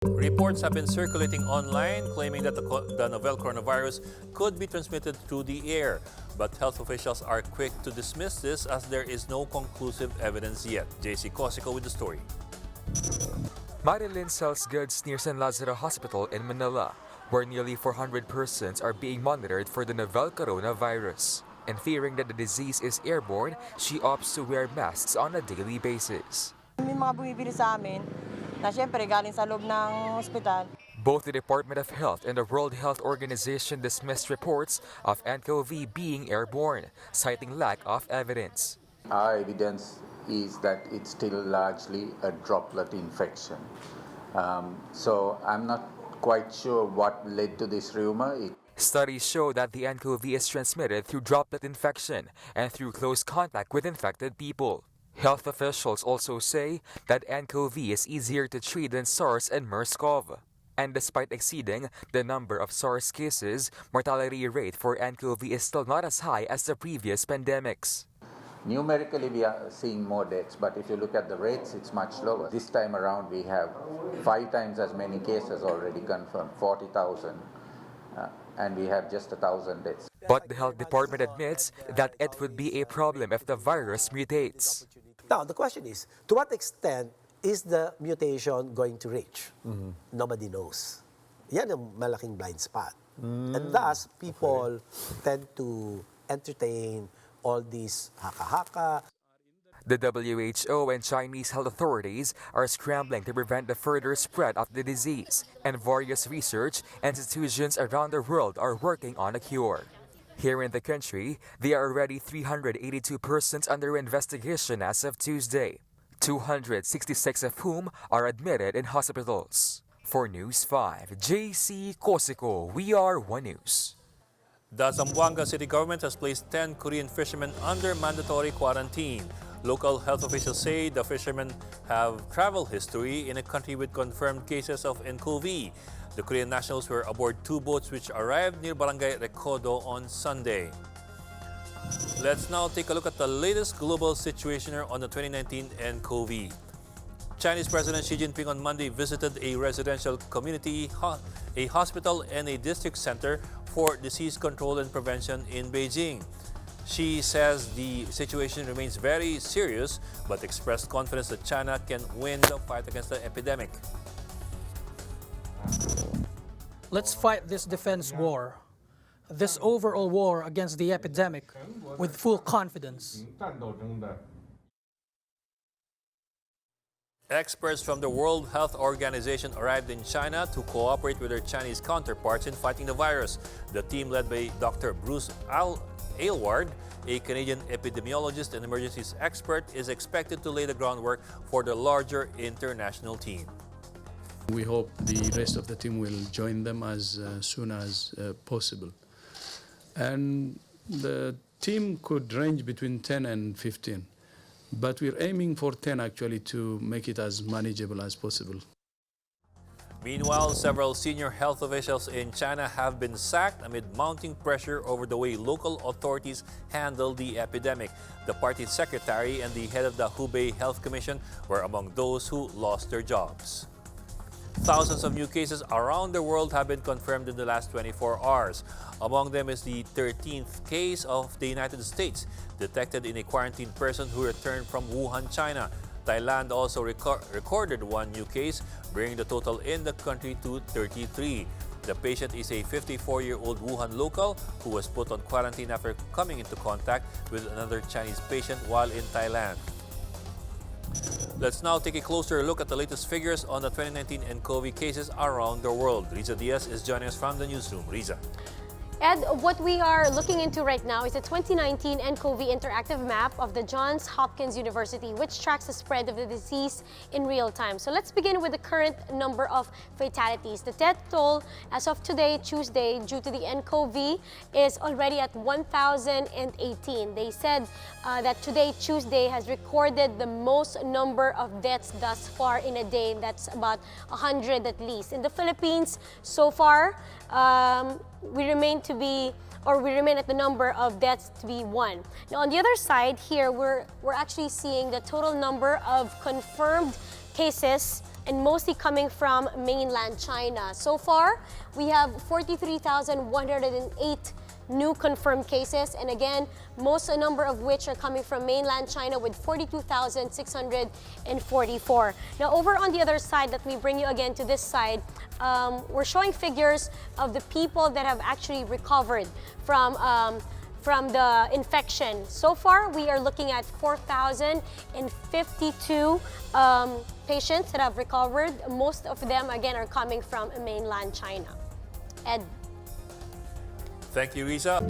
Reports have been circulating online claiming that the novel coronavirus could be transmitted through the air. But health officials are quick to dismiss this as there is no conclusive evidence yet. JC Cosico with the story. Marilyn sells goods near San Lazaro Hospital in Manila, where nearly 400 persons are being monitored for the novel coronavirus. And fearing that the disease is airborne, she opts to wear masks on a daily basis. May mga bumibili sa amin na syempre galing sa loob ng ospital. Both the Department of Health and the World Health Organization dismissed reports of nCoV being airborne, citing lack of evidence. Our evidence is that it's still largely a droplet infection. So I'm not quite sure what led to this rumor. Studies show that the nCoV is transmitted through droplet infection and through close contact with infected people. Health officials also say that nCoV is easier to treat than SARS and MERS-CoV. And despite exceeding the number of SARS cases, mortality rate for nCoV is still not as high as the previous pandemics. Numerically, we are seeing more deaths, but if you look at the rates, it's much lower. This time around, we have 5 times as many cases already confirmed, 40,000, and we have just 1,000 deaths. But the health department admits that it would be a problem if the virus mutates. Now, the question is, to what extent is the mutation going to reach? Nobody knows. Yan ang malaking blind spot. And thus, people tend to entertain all these haka-haka. The WHO and Chinese health authorities are scrambling to prevent the further spread of the disease, and various research institutions around the world are working on a cure. Here in the country, there are already 382 persons under investigation as of Tuesday, 266 of whom are admitted in hospitals. For News 5, JC Cosico, we are One News. The Zamboanga city government has placed 10 Korean fishermen under mandatory quarantine. Local health officials say the fishermen have travel history in a country with confirmed cases of nCoV. The Korean nationals were aboard 2 boats which arrived near Barangay Recodo on Sunday. Let's now take a look at the latest global situation on the 2019 nCoV. Chinese President Xi Jinping on Monday visited a residential community, a hospital, and a district center for disease control and prevention in Beijing. Xi says the situation remains very serious, but expressed confidence that China can win the fight against the epidemic. Let's fight this defense war, this overall war against the epidemic, with full confidence. Experts from the World Health Organization arrived in China to cooperate with their Chinese counterparts in fighting the virus. The team, led by Dr. Bruce Aylward, a Canadian epidemiologist and emergencies expert, is expected to lay the groundwork for the larger international team. We hope the rest of the team will join them as soon as possible. And the team could range between 10 and 15. But we're aiming for 10 actually to make it as manageable as possible. Meanwhile, several senior health officials in China have been sacked amid mounting pressure over the way local authorities handle the epidemic. The party's secretary and the head of the Hubei Health Commission were among those who lost their jobs. Thousands of new cases around the world have been confirmed in the last 24 hours. Among them is the 13th case of the United States, detected in a quarantined person who returned from Wuhan, China. Thailand also recorded 1 new case, bringing the total in the country to 33. The patient is a 54-year-old Wuhan local who was put on quarantine after coming into contact with another Chinese patient while in Thailand. Let's now take a closer look at the latest figures on the 2019 nCoV cases around the world. Riza Diaz is joining us from the newsroom. Riza. Ed, what we are looking into right now is the 2019 nCoV interactive map of the Johns Hopkins University, which tracks the spread of the disease in real time. So let's begin with the current number of fatalities. The death toll as of today, Tuesday, due to the nCoV is already at 1,018. They said that today, Tuesday, has recorded the most number of deaths thus far in a day. That's about 100 at least. In the Philippines, so far, we remain at the number of deaths to be 1. Now, on the other side here, we're actually seeing the total number of confirmed cases and mostly coming from mainland China. So far, we have 43,108 new confirmed cases, and again, a number of which are coming from mainland China with 42,644. Now, over on the other side, that we bring you again to this side, we're showing figures of the people that have actually recovered from the infection. So far, we are looking at 4,052 patients that have recovered. Most of them, again, are coming from mainland China. Ed. Thank you, Risa.